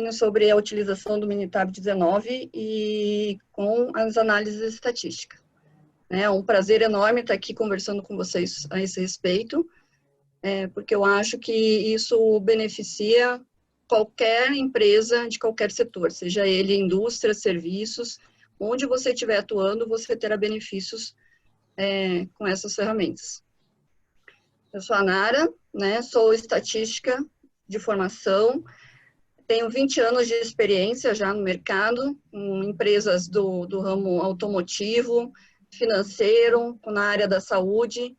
pouquinho sobre a utilização do Minitab 19 e com as análises estatísticas. É um prazer enorme estar aqui conversando com vocês a esse respeito, porque eu acho que isso beneficia qualquer empresa de qualquer setor, seja ele indústria, serviços, onde você estiver atuando, você terá benefícios com essas ferramentas. Eu sou a Nara, né, sou estatística de formação, tenho 20 anos de experiência já no mercado, com empresas do ramo automotivo, financeiro, na área da saúde.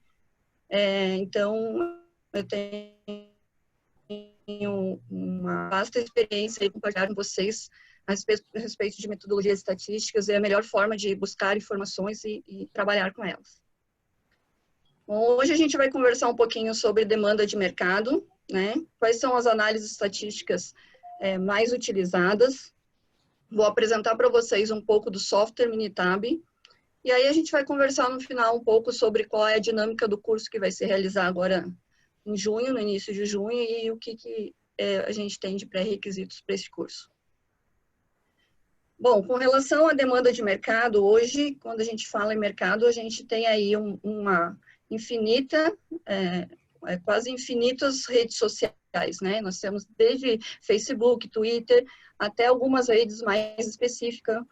Então, eu tenho uma vasta experiência em compartilhar com vocês a respeito de metodologias estatísticas e a melhor forma de buscar informações e trabalhar com elas. Bom, hoje a gente vai conversar um pouquinho sobre demanda de mercado, né? Quais são as análises estatísticas mais utilizadas. Vou apresentar para vocês um pouco do software Minitab. E aí a gente vai conversar no final um pouco sobre qual é a dinâmica do curso que vai se realizar agora em junho, no início de junho, e o que a gente tem de pré-requisitos para esse curso. Bom, com relação à demanda de mercado, hoje, quando a gente fala em mercado, a gente tem aí uma infinita, quase infinitas redes sociais, né? Nós temos desde Facebook, Twitter, até algumas redes mais específicas.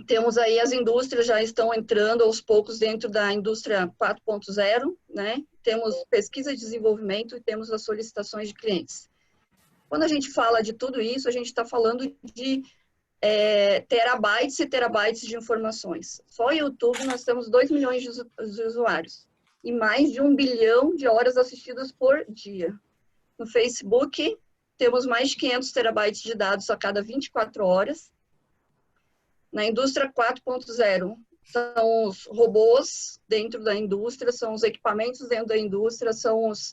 Temos aí as indústrias já estão entrando aos poucos dentro da indústria 4.0, né? Temos pesquisa e desenvolvimento e temos as solicitações de clientes. Quando a gente fala de tudo isso, a gente está falando de terabytes e terabytes de informações. Só no YouTube nós temos 2 milhões de usuários e mais de 1 bilhão de horas assistidas por dia. No Facebook, temos mais de 500 terabytes de dados a cada 24 horas. Na indústria 4.0, são os robôs dentro da indústria, são os equipamentos dentro da indústria, são os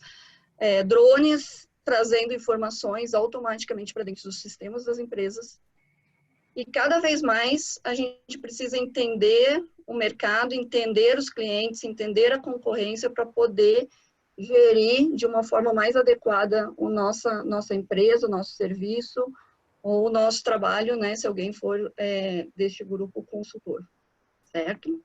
drones trazendo informações automaticamente para dentro dos sistemas das empresas. E cada vez mais a gente precisa entender o mercado, entender os clientes, entender a concorrência para poder gerir de uma forma mais adequada a nossa empresa, o nosso serviço, ou o nosso trabalho, né, se alguém for deste grupo consultor, certo?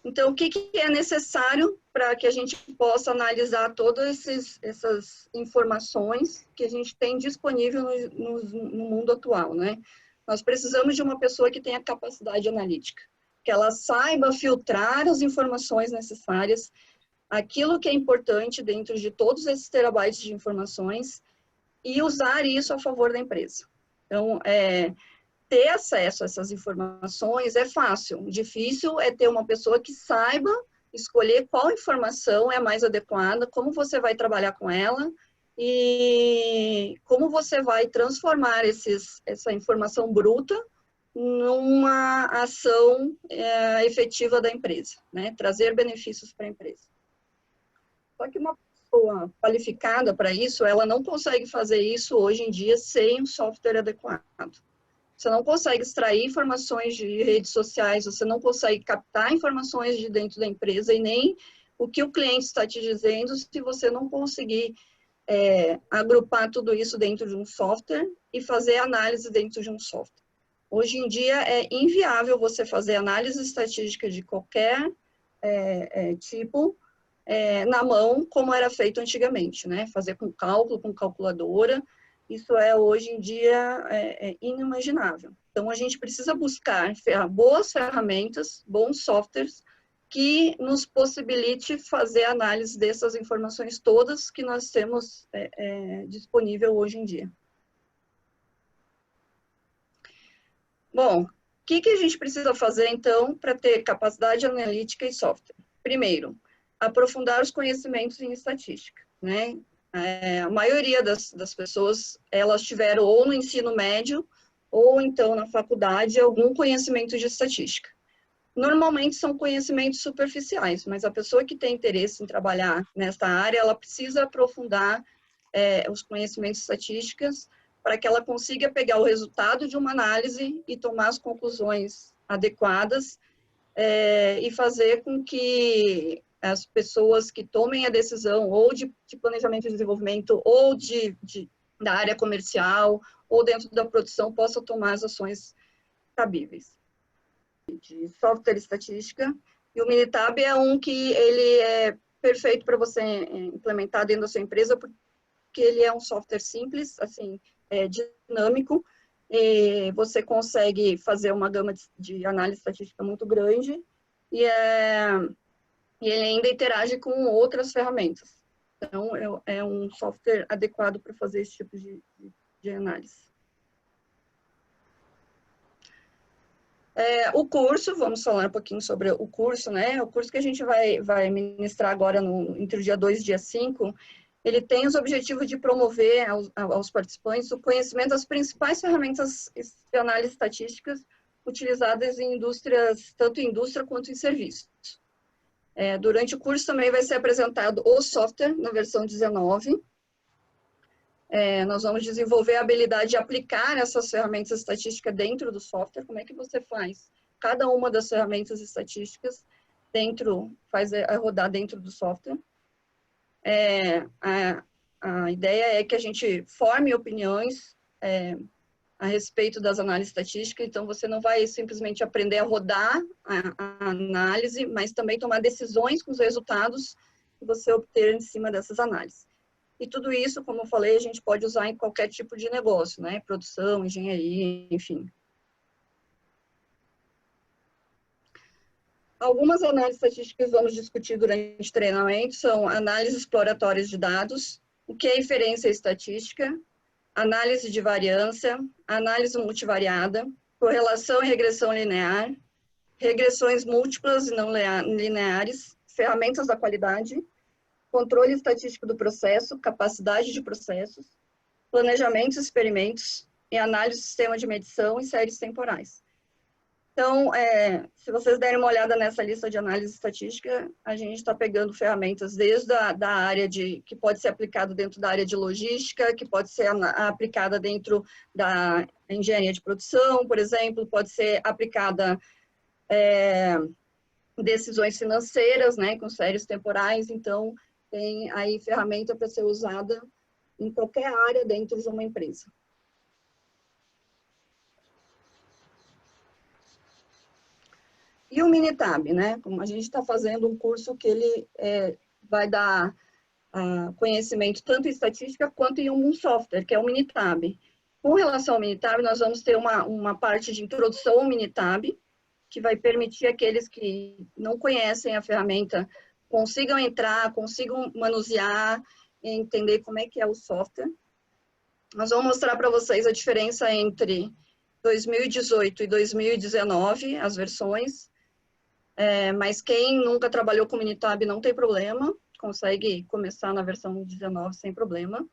Então, o que é necessário para que a gente possa analisar todas essas informações que a gente tem disponível no mundo atual, né? Nós precisamos de uma pessoa que tenha capacidade analítica, que ela saiba filtrar as informações necessárias, aquilo que é importante dentro de todos esses terabytes de informações, e usar isso a favor da empresa. Então, ter acesso a essas informações é fácil. O difícil é ter uma pessoa que saiba escolher qual informação é mais adequada, como você vai trabalhar com ela e como você vai transformar essa informação bruta numa ação efetiva da empresa, né? Trazer benefícios para a empresa. Só que uma pessoa qualificada para isso, ela não consegue fazer isso hoje em dia sem um software adequado. Você não consegue extrair informações de redes sociais, você não consegue captar informações de dentro da empresa e nem o que o cliente está te dizendo se você não conseguir agrupar tudo isso dentro de um software e fazer análise dentro de um software. Hoje em dia é inviável você fazer análise estatística de qualquer tipo na mão, como era feito antigamente, né? Fazer com cálculo, com calculadora, isso hoje em dia inimaginável. Então, a gente precisa buscar boas ferramentas, bons softwares, que nos possibilite fazer análise dessas informações todas que nós temos disponível hoje em dia. Bom, o que a gente precisa fazer, então, para ter capacidade analítica e software? Primeiro, aprofundar os conhecimentos em estatística, né? A maioria das pessoas, elas tiveram ou no ensino médio, ou então na faculdade, algum conhecimento de estatística. Normalmente são conhecimentos superficiais, mas a pessoa que tem interesse em trabalhar nesta área, ela precisa aprofundar os conhecimentos estatísticos para que ela consiga pegar o resultado de uma análise e tomar as conclusões adequadas e fazer com que as pessoas que tomem a decisão ou de planejamento de desenvolvimento ou de da área comercial ou dentro da produção possa tomar as ações cabíveis. De software estatística, e o Minitab é um que ele é perfeito para você implementar dentro da sua empresa, porque ele é um software simples, assim, dinâmico, e você consegue fazer uma gama de análise estatística muito grande, e ele ainda interage com outras ferramentas. Então, é um software adequado para fazer esse tipo de análise. O curso, vamos falar um pouquinho sobre o curso, né? O curso que a gente vai ministrar agora entre o dia 2 e dia 5, ele tem os objetivos de promover aos participantes o conhecimento das principais ferramentas de análise estatísticas utilizadas em indústrias, tanto em indústria quanto em serviços. Durante o curso também vai ser apresentado o software na versão 19. Nós vamos desenvolver a habilidade de aplicar essas ferramentas estatísticas dentro do software. Como é que você faz? Cada uma das ferramentas estatísticas faz rodar dentro do software. A ideia é que a gente forme opiniões a respeito das análises estatísticas, então você não vai simplesmente aprender a rodar a análise, mas também tomar decisões com os resultados que você obter em cima dessas análises. E tudo isso, como eu falei, a gente pode usar em qualquer tipo de negócio, né? Produção, engenharia, enfim. Algumas análises estatísticas que vamos discutir durante o treinamento são análises exploratórias de dados, o que é inferência estatística, análise de variância, análise multivariada, correlação e regressão linear, regressões múltiplas e não lineares, ferramentas da qualidade, controle estatístico do processo, capacidade de processos, planejamentos e experimentos, e análise do sistema de medição e séries temporais. Então, se vocês derem uma olhada nessa lista de análise estatística, a gente está pegando ferramentas desde da área que pode ser aplicado dentro da área de logística, que pode ser aplicada dentro da engenharia de produção, por exemplo, pode ser aplicada decisões financeiras, né, com séries temporais. Então, tem aí ferramenta para ser usada em qualquer área dentro de uma empresa. E o Minitab, né? Como a gente está fazendo um curso que ele vai dar conhecimento tanto em estatística quanto em um software, que é o Minitab. Com relação ao Minitab, nós vamos ter uma parte de introdução ao Minitab, que vai permitir aqueles que não conhecem a ferramenta consigam entrar, consigam manusear, entender como é que é o software. Nós vamos mostrar para vocês a diferença entre 2018 e 2019, as versões, mas quem nunca trabalhou com Minitab não tem problema, consegue começar na versão 19 sem problema.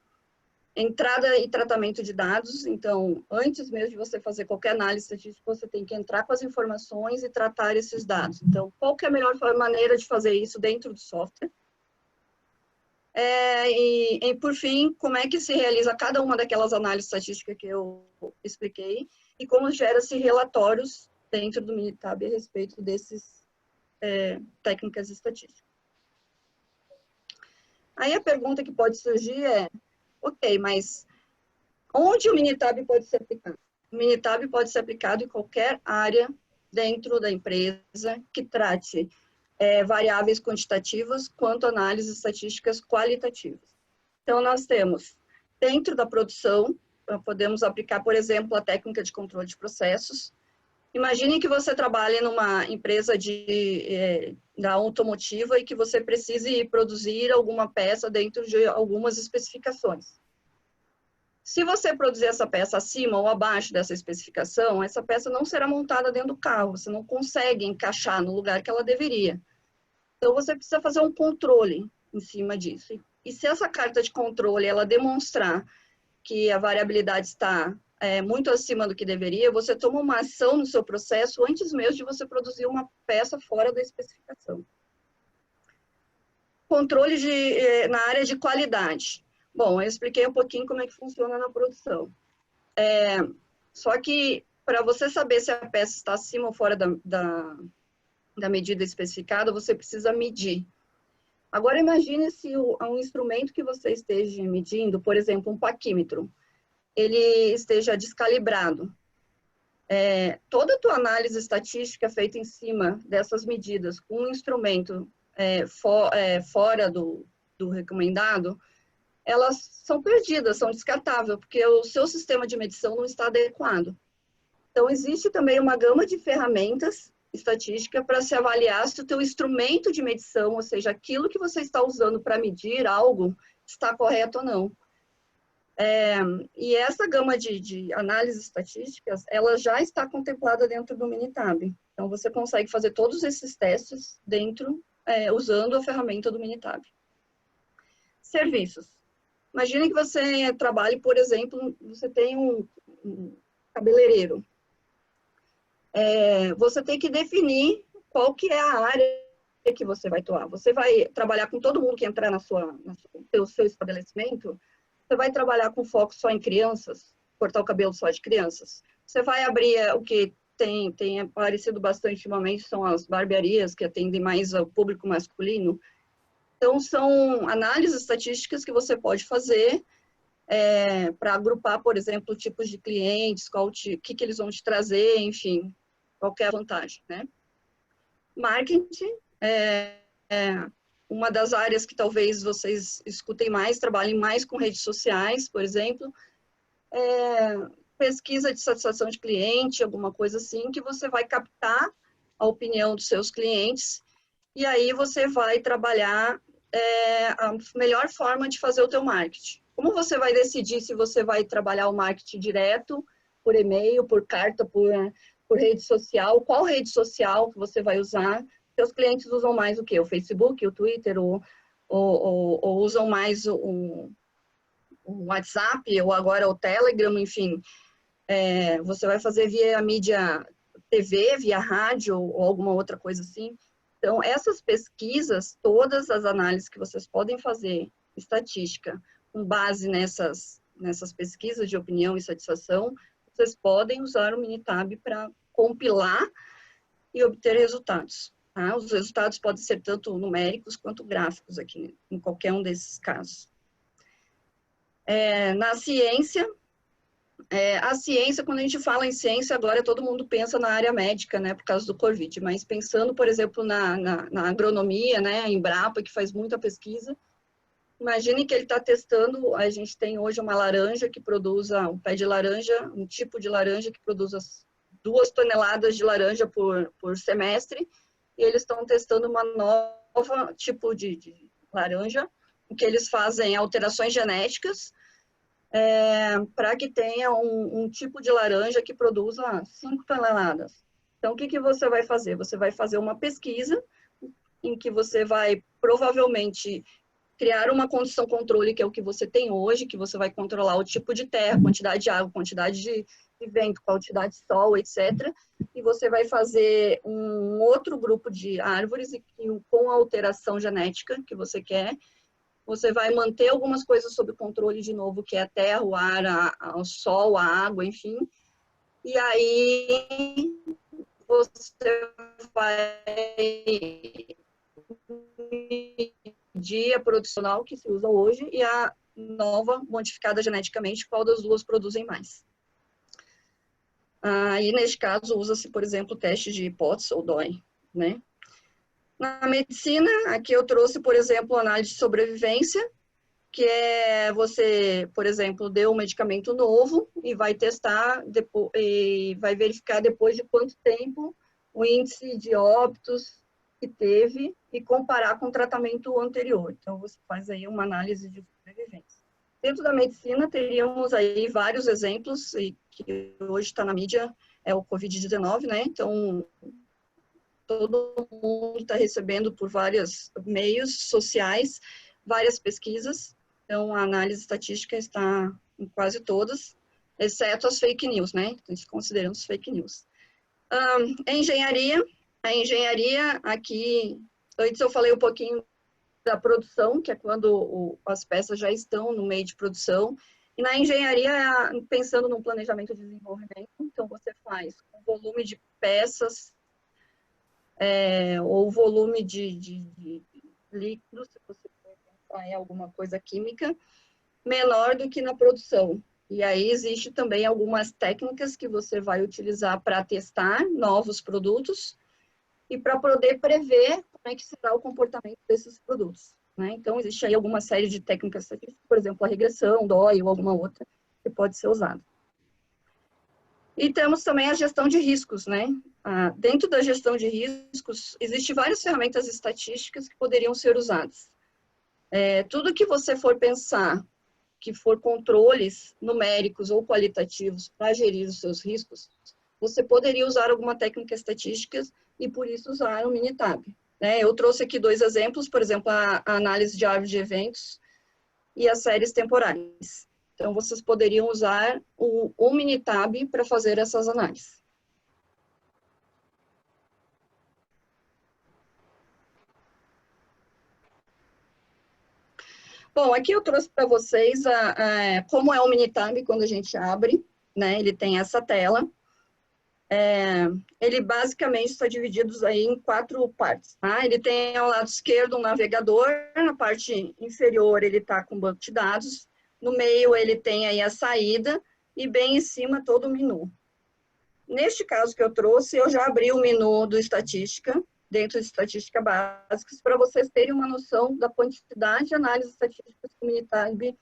Entrada e tratamento de dados, então, antes mesmo de você fazer qualquer análise estatística, você tem que entrar com as informações e tratar esses dados. Então, qual que é a melhor maneira de fazer isso dentro do software? E, por fim, como é que se realiza cada uma daquelas análises estatísticas que eu expliquei e como gera-se relatórios dentro do Minitab a respeito desses técnicas estatísticas. Aí a pergunta que pode surgir é, ok, mas onde o Minitab pode ser aplicado? O Minitab pode ser aplicado em qualquer área dentro da empresa que trate variáveis quantitativas quanto análises estatísticas qualitativas. Então, nós temos, dentro da produção, podemos aplicar, por exemplo, a técnica de controle de processos. Imagine que você trabalhe numa empresa da automotiva e que você precise produzir alguma peça dentro de algumas especificações. Se você produzir essa peça acima ou abaixo dessa especificação, essa peça não será montada dentro do carro, você não consegue encaixar no lugar que ela deveria. Então, você precisa fazer um controle em cima disso. E se essa carta de controle, ela demonstrar que a variabilidade está muito acima do que deveria, você toma uma ação no seu processo antes mesmo de você produzir uma peça fora da especificação. Controle na área de qualidade. Bom, eu expliquei um pouquinho como é que funciona na produção. Só que, para você saber se a peça está acima ou fora da medida especificada, você precisa medir. Agora, imagine se um instrumento que você esteja medindo, por exemplo, um paquímetro, ele esteja descalibrado. Toda a tua análise estatística feita em cima dessas medidas, com um instrumento fora do recomendado, elas são perdidas, são descartáveis, porque o seu sistema de medição não está adequado. Então, existe também uma gama de ferramentas estatística para se avaliar se o teu instrumento de medição, ou seja, aquilo que você está usando para medir algo, está correto ou não. E essa gama de análises estatísticas, ela já está contemplada dentro do Minitab. Então, você consegue fazer todos esses testes dentro, usando a ferramenta do Minitab. Serviços. Imagine que você trabalhe, por exemplo, você tem um cabeleireiro. Você tem que definir qual que é a área que você vai atuar. Você vai trabalhar com todo mundo que entrar no seu estabelecimento? Você vai trabalhar com foco só em crianças? Cortar o cabelo só de crianças? Você vai abrir o que tem aparecido bastante ultimamente, são as barbearias, que atendem mais ao público masculino. Então, são análises estatísticas que você pode fazer para agrupar, por exemplo, tipos de clientes, o que eles vão te trazer, enfim, qual é a vantagem, né? Marketing uma das áreas que talvez vocês escutem mais, trabalhem mais com redes sociais, por exemplo, pesquisa de satisfação de cliente, alguma coisa assim, que você vai captar a opinião dos seus clientes e aí você vai trabalhar a melhor forma de fazer o teu marketing. Como você vai decidir se você vai trabalhar o marketing direto, por e-mail, por carta, por rede social? Qual rede social que você vai usar? Seus clientes usam mais o quê? O Facebook, o Twitter, ou usam mais o WhatsApp, ou agora o Telegram, enfim. Você vai fazer via mídia TV, via rádio, ou alguma outra coisa assim. Então, essas pesquisas, todas as análises que vocês podem fazer, estatística, com base nessas pesquisas de opinião e satisfação, vocês podem usar o Minitab para compilar e obter resultados. Tá? Os resultados podem ser tanto numéricos quanto gráficos aqui, em qualquer um desses casos. Na ciência, a ciência, quando a gente fala em ciência, agora todo mundo pensa na área médica, né, por causa do Covid, mas pensando, por exemplo, na agronomia, né, a Embrapa, que faz muita pesquisa, imagine que ele está testando, a gente tem hoje uma laranja que produz, um pé de laranja, um tipo de laranja que produz 2 toneladas de laranja por semestre, e eles estão testando uma nova tipo de laranja, em que eles fazem alterações genéticas, para que tenha um tipo de laranja que produza 5 toneladas. Então, o que você vai fazer? Você vai fazer uma pesquisa em que você vai provavelmente criar uma condição controle, que é o que você tem hoje, que você vai controlar o tipo de terra, quantidade de água, quantidade de vento, quantidade de sol, etc. E você vai fazer um outro grupo de árvores e com a alteração genética que você quer, você vai manter algumas coisas sob controle de novo, que é a terra, o ar, o sol, a água, enfim. E aí você vai medir a producional que se usa hoje e a nova, modificada geneticamente, qual das duas produzem mais. Aí, neste caso, usa-se, por exemplo, o teste de hipótese ou DOI, né? Na medicina, aqui eu trouxe, por exemplo, análise de sobrevivência, que é você, por exemplo, deu um medicamento novo e vai testar, e vai verificar depois de quanto tempo o índice de óbitos que teve e comparar com o tratamento anterior. Então, você faz aí uma análise de sobrevivência. Dentro da medicina, teríamos aí vários exemplos, que hoje está na mídia, é o Covid-19, né? Então, todo mundo está recebendo por vários meios sociais, várias pesquisas. Então, a análise estatística está em quase todas, exceto as fake news, né? Então, consideramos fake news. A engenharia, aqui, antes eu falei um pouquinho da produção, que é quando as peças já estão no meio de produção. E na engenharia, pensando no planejamento de desenvolvimento, então você faz o volume de peças, ou volume de líquido, se você for pensar em alguma coisa química, menor do que na produção. E aí existe também algumas técnicas que você vai utilizar para testar novos produtos e para poder prever como é que será o comportamento desses produtos, né? Então, existe aí alguma série de técnicas estatísticas, por exemplo, a regressão, DOI ou alguma outra que pode ser usada. E temos também a gestão de riscos, né? Dentro da gestão de riscos, existem várias ferramentas estatísticas que poderiam ser usadas. Tudo que você for pensar que for controles numéricos ou qualitativos para gerir os seus riscos, você poderia usar alguma técnica estatística e, por isso, usar o Minitab. Eu trouxe aqui 2 exemplos, por exemplo, a análise de árvore de eventos e as séries temporais. Então, vocês poderiam usar o Minitab para fazer essas análises. Bom, aqui eu trouxe para vocês como é o Minitab quando a gente abre, né? Ele tem essa tela. Ele basicamente está dividido aí em 4 partes. Tá? Ele tem ao lado esquerdo um navegador, na parte inferior ele está com banco de dados, no meio ele tem aí a saída e bem em cima todo o menu. Neste caso que eu trouxe, eu já abri o menu do Estatística, dentro de Estatística Básicas, para vocês terem uma noção da quantidade de análises estatísticas que o Minitab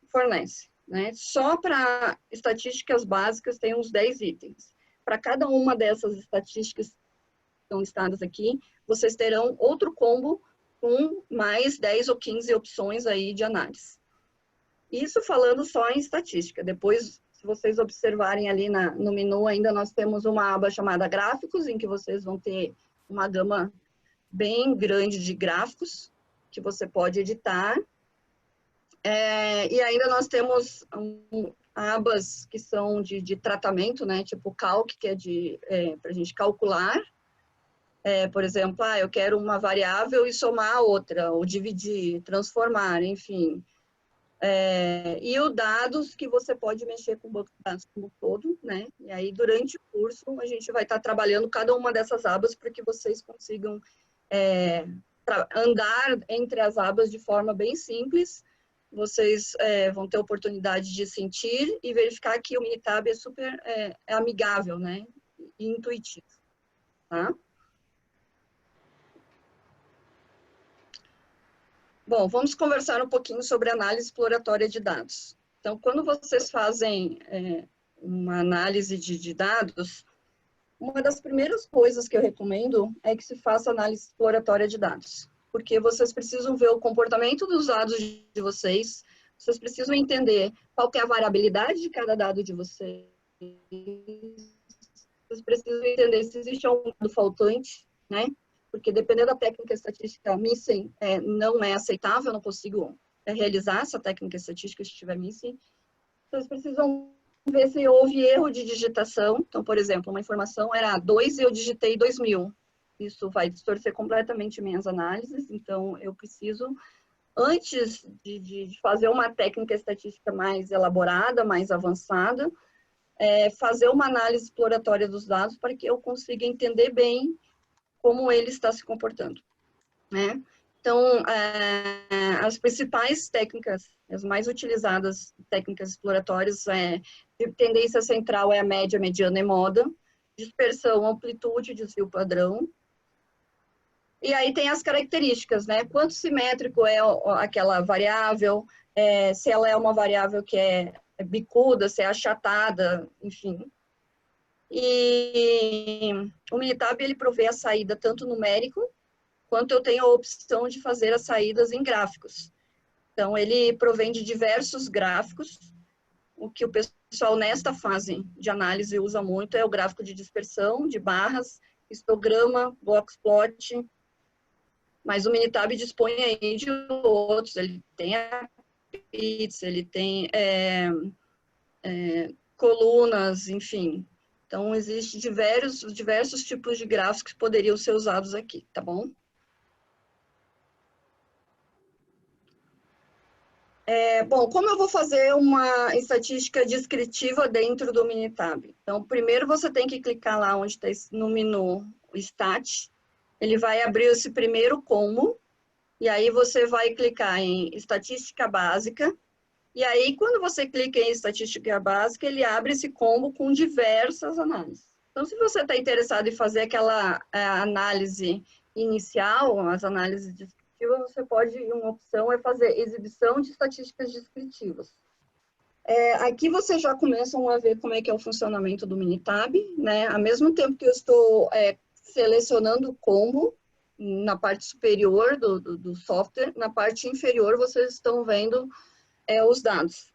fornece. Né? Só para estatísticas básicas tem uns 10 itens. Para cada uma dessas estatísticas que estão listadas aqui, vocês terão outro combo com mais 10 ou 15 opções aí de análise. Isso falando só em estatística. Depois, se vocês observarem ali no menu, ainda nós temos uma aba chamada gráficos, em que vocês vão ter uma gama bem grande de gráficos que você pode editar. E ainda nós temos abas que são de tratamento, né? Tipo calc, que é para a gente calcular. Por exemplo, eu quero uma variável e somar a outra, ou dividir, transformar, enfim. E o dados que você pode mexer com o banco de dados como um todo, né? E aí, durante o curso, a gente vai estar trabalhando cada uma dessas abas para que vocês consigam andar entre as abas de forma bem simples. Vocês vão ter a oportunidade de sentir e verificar que o Minitab é super amigável, né? E intuitivo, tá? Bom, vamos conversar um pouquinho sobre análise exploratória de dados. Então, quando vocês fazem uma análise de dados, uma das primeiras coisas que eu recomendo é que se faça análise exploratória de dados, porque vocês precisam ver o comportamento dos dados de vocês, vocês precisam entender qual que é a variabilidade de cada dado de vocês, vocês precisam entender se existe algum dado faltante, né? Porque dependendo da técnica estatística missing, não é aceitável, eu não consigo realizar essa técnica estatística se estiver missing. Vocês precisam ver se houve erro de digitação. Então, por exemplo, uma informação era 2 e eu digitei 2000. Isso vai distorcer completamente minhas análises, então eu preciso, antes de fazer uma técnica estatística mais elaborada, mais avançada, fazer uma análise exploratória dos dados para que eu consiga entender bem como ele está se comportando, né? Então, as principais técnicas, as mais utilizadas técnicas exploratórias, de tendência central é a média, mediana e moda, dispersão, amplitude, desvio padrão. E aí tem as características, né? Quanto simétrico é aquela variável, se ela é uma variável que é bicuda, se é achatada, enfim. E o Minitab, ele provê a saída tanto numérico, quanto eu tenho a opção de fazer as saídas em gráficos. Então, ele provém de diversos gráficos. O que o pessoal nesta fase de análise usa muito é o gráfico de dispersão, de barras, histograma, boxplot, mas o Minitab dispõe aí de outros. Ele tem a PITS, ele tem colunas, enfim. Então, existem diversos tipos de gráficos que poderiam ser usados aqui, tá bom? Bom, como eu vou fazer uma estatística descritiva dentro do Minitab? Então, primeiro você tem que clicar lá onde está no menu Stat, ele vai abrir esse primeiro combo, e aí você vai clicar em estatística básica, e aí quando você clica em estatística básica, ele abre esse combo com diversas análises. Então, se você está interessado em fazer aquela análise inicial, as análises descritivas, você pode, uma opção é fazer exibição de estatísticas descritivas. Aqui vocês já começam a ver como é que é o funcionamento do Minitab, né? Ao mesmo tempo que eu estou selecionando o combo na parte superior do software, na parte inferior vocês estão vendo os dados.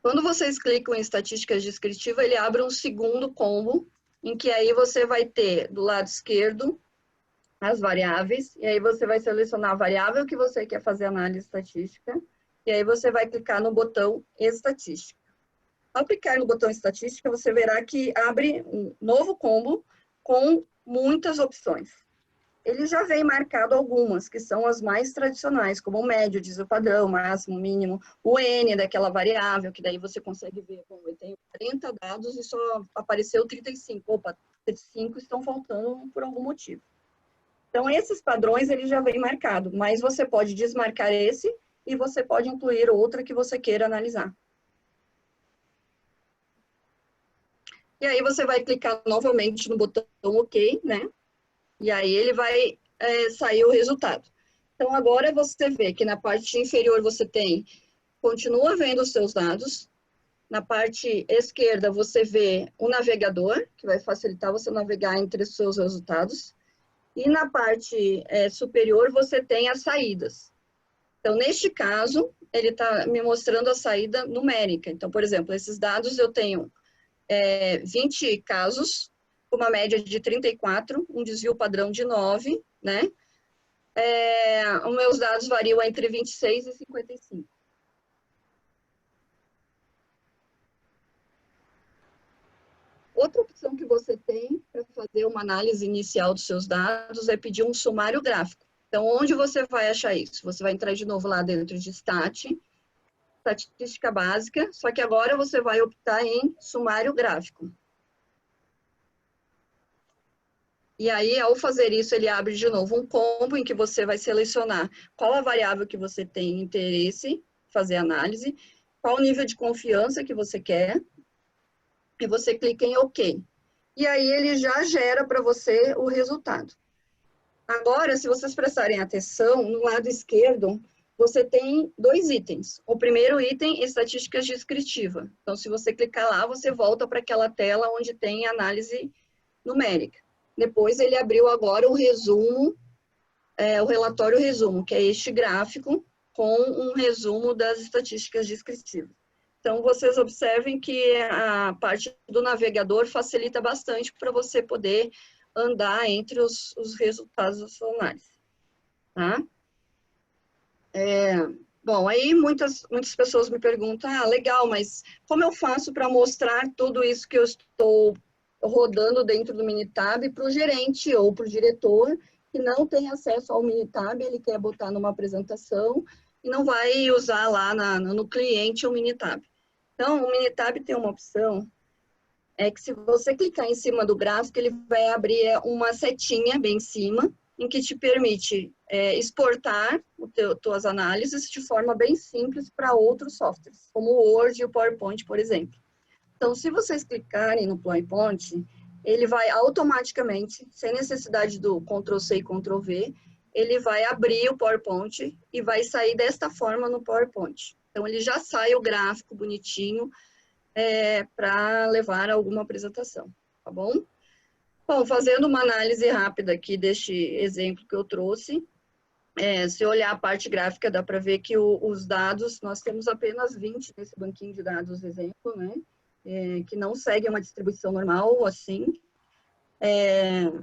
Quando vocês clicam em estatísticas descritivas, ele abre um segundo combo, em que aí você vai ter do lado esquerdo as variáveis, e aí você vai selecionar a variável que você quer fazer análise estatística, e aí você vai clicar no botão Estatística. Ao clicar no botão Estatística, você verá que abre um novo combo com muitas opções. Ele já vem marcado algumas, que são as mais tradicionais, como o médio, desvio padrão, máximo, mínimo, o N daquela variável, que daí você consegue ver, bom, eu tenho 40 dados e só apareceu 35. Opa, 35 estão faltando por algum motivo. Então, esses padrões, ele já vem marcado, mas você pode desmarcar esse e você pode incluir outra que você queira analisar. E aí você vai clicar novamente no botão OK, né? E aí ele vai sair o resultado. Então, agora você vê que na parte inferior você continua vendo os seus dados. Na parte esquerda você vê o navegador, que vai facilitar você navegar entre os seus resultados. E na parte superior você tem as saídas. Então, neste caso, ele está me mostrando a saída numérica. Então, por exemplo, esses dados eu tenho 20 casos, com uma média de 34, um desvio padrão de 9, né? Os meus dados variam entre 26 e 55. Outra opção que você tem para fazer uma análise inicial dos seus dados é pedir um sumário gráfico. Então, onde você vai achar isso? Você vai entrar de novo lá dentro de estatística básica, só que agora você vai optar em sumário gráfico. E aí, ao fazer isso, ele abre de novo um combo em que você vai selecionar qual a variável que você tem interesse, fazer análise, qual o nível de confiança que você quer, e você clica em OK. E aí, ele já gera para você o resultado. Agora, se vocês prestarem atenção, no lado esquerdo, você tem dois itens. O primeiro item, estatísticas descritiva. Então, se você clicar lá, você volta para aquela tela onde tem análise numérica. Depois, ele abriu agora o resumo, o relatório resumo, que é este gráfico com um resumo das estatísticas descritivas. Então, vocês observem que a parte do navegador facilita bastante para você poder andar entre os resultados da sua análise, tá? Bom, aí muitas pessoas me perguntam, legal, mas como eu faço para mostrar tudo isso que eu estou rodando dentro do Minitab para o gerente ou para o diretor que não tem acesso ao Minitab, ele quer botar numa apresentação e não vai usar lá no cliente o Minitab. Então, o Minitab tem uma opção, que se você clicar em cima do gráfico, ele vai abrir uma setinha bem em cima, em que te permite exportar tuas análises de forma bem simples para outros softwares, como o Word e o PowerPoint, por exemplo. Então, se vocês clicarem no PowerPoint, ele vai automaticamente, sem necessidade do Ctrl+C e Ctrl+V, ele vai abrir o PowerPoint e vai sair desta forma no PowerPoint. Então, ele já sai o gráfico bonitinho para levar a alguma apresentação, tá bom? Bom, fazendo uma análise rápida aqui deste exemplo que eu trouxe, se olhar a parte gráfica, dá para ver que os dados, nós temos apenas 20 nesse banquinho de dados exemplo, né? Que não segue uma distribuição normal, assim.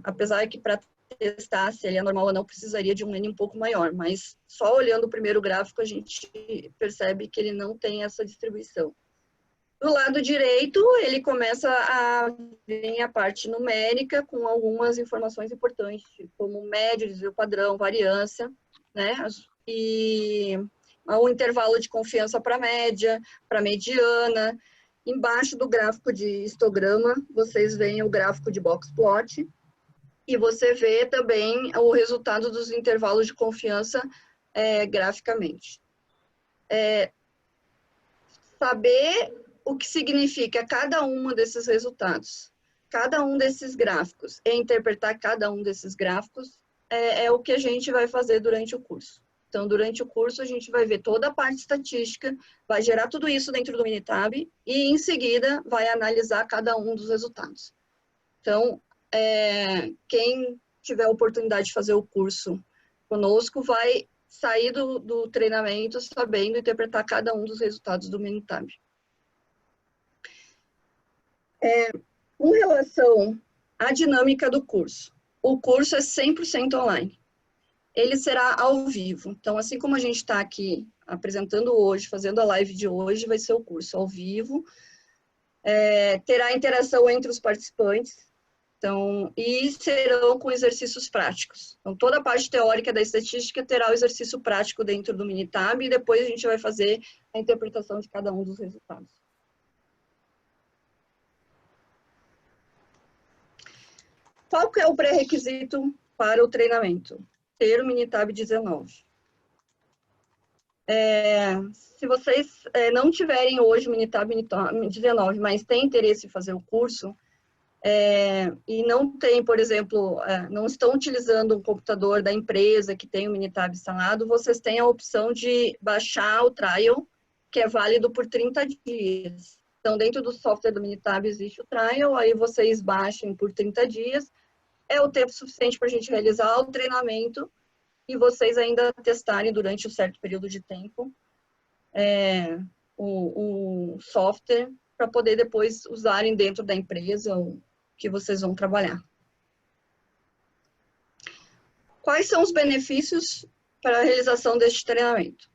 Apesar que para testar se ele é normal ou não, precisaria de um N um pouco maior, mas só olhando o primeiro gráfico, a gente percebe que ele não tem essa distribuição. Do lado direito, ele começa a vir a parte numérica com algumas informações importantes, como médio, desvio padrão, variância, né? E o intervalo de confiança para média, para mediana. Embaixo do gráfico de histograma, vocês veem o gráfico de box plot. E você vê também o resultado dos intervalos de confiança graficamente. Saber o que significa cada um desses resultados, cada um desses gráficos, e interpretar cada um desses gráficos é o que a gente vai fazer durante o curso. Então, durante o curso, a gente vai ver toda a parte estatística, vai gerar tudo isso dentro do Minitab e, em seguida, vai analisar cada um dos resultados. Então, quem tiver a oportunidade de fazer o curso conosco vai sair do treinamento sabendo interpretar cada um dos resultados do Minitab. Com relação à dinâmica do curso, o curso é 100% online. Ele será ao vivo. Então, assim como a gente está aqui apresentando hoje, fazendo a live de hoje, vai ser o curso ao vivo. Terá interação entre os participantes. Então, e serão com exercícios práticos. Então, toda a parte teórica da estatística terá o exercício prático dentro do Minitab e depois a gente vai fazer a interpretação de cada um dos resultados. Qual que é o pré-requisito para o treinamento? Ter o Minitab 19. Se vocês não tiverem hoje o Minitab 19, mas têm interesse em fazer o curso, e não tem, por exemplo, não estão utilizando um computador da empresa que tem o Minitab instalado, vocês têm a opção de baixar o trial, que é válido por 30 dias. Então, dentro do software do Minitab existe o trial, aí vocês baixem por 30 dias, é o tempo suficiente para a gente realizar o treinamento e vocês ainda testarem durante um certo período de tempo o software para poder depois usarem dentro da empresa o que vocês vão trabalhar. Quais são os benefícios para a realização deste treinamento?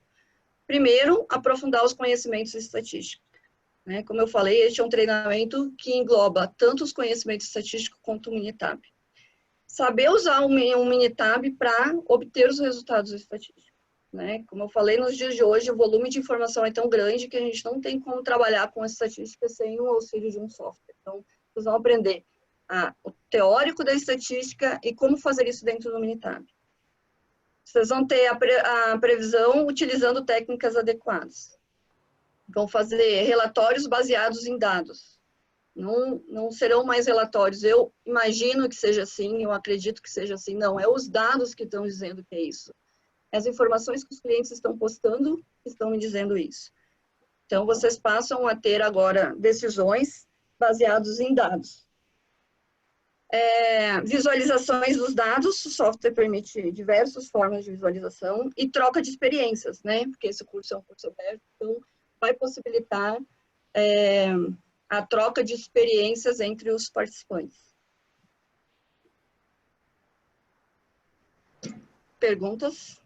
Primeiro, aprofundar os conhecimentos estatísticos. Como eu falei, este é um treinamento que engloba tanto os conhecimentos estatísticos quanto o Minitab. Saber usar um Minitab para obter os resultados estatísticos. Como eu falei, nos dias de hoje, o volume de informação é tão grande que a gente não tem como trabalhar com a estatística sem o auxílio de um software. Então, vocês vão aprender o teórico da estatística e como fazer isso dentro do Minitab. Vocês vão ter a previsão utilizando técnicas adequadas. Vão fazer relatórios baseados em dados. Não serão mais relatórios. Eu imagino que seja assim, eu acredito que seja assim. Não, é os dados que estão dizendo que é isso. As informações que os clientes estão postando estão me dizendo isso. Então, vocês passam a ter agora decisões baseadas em dados. Visualizações dos dados, o software permite diversas formas de visualização e troca de experiências, porque esse curso é um curso aberto, então vai possibilitar a troca de experiências entre os participantes. Perguntas?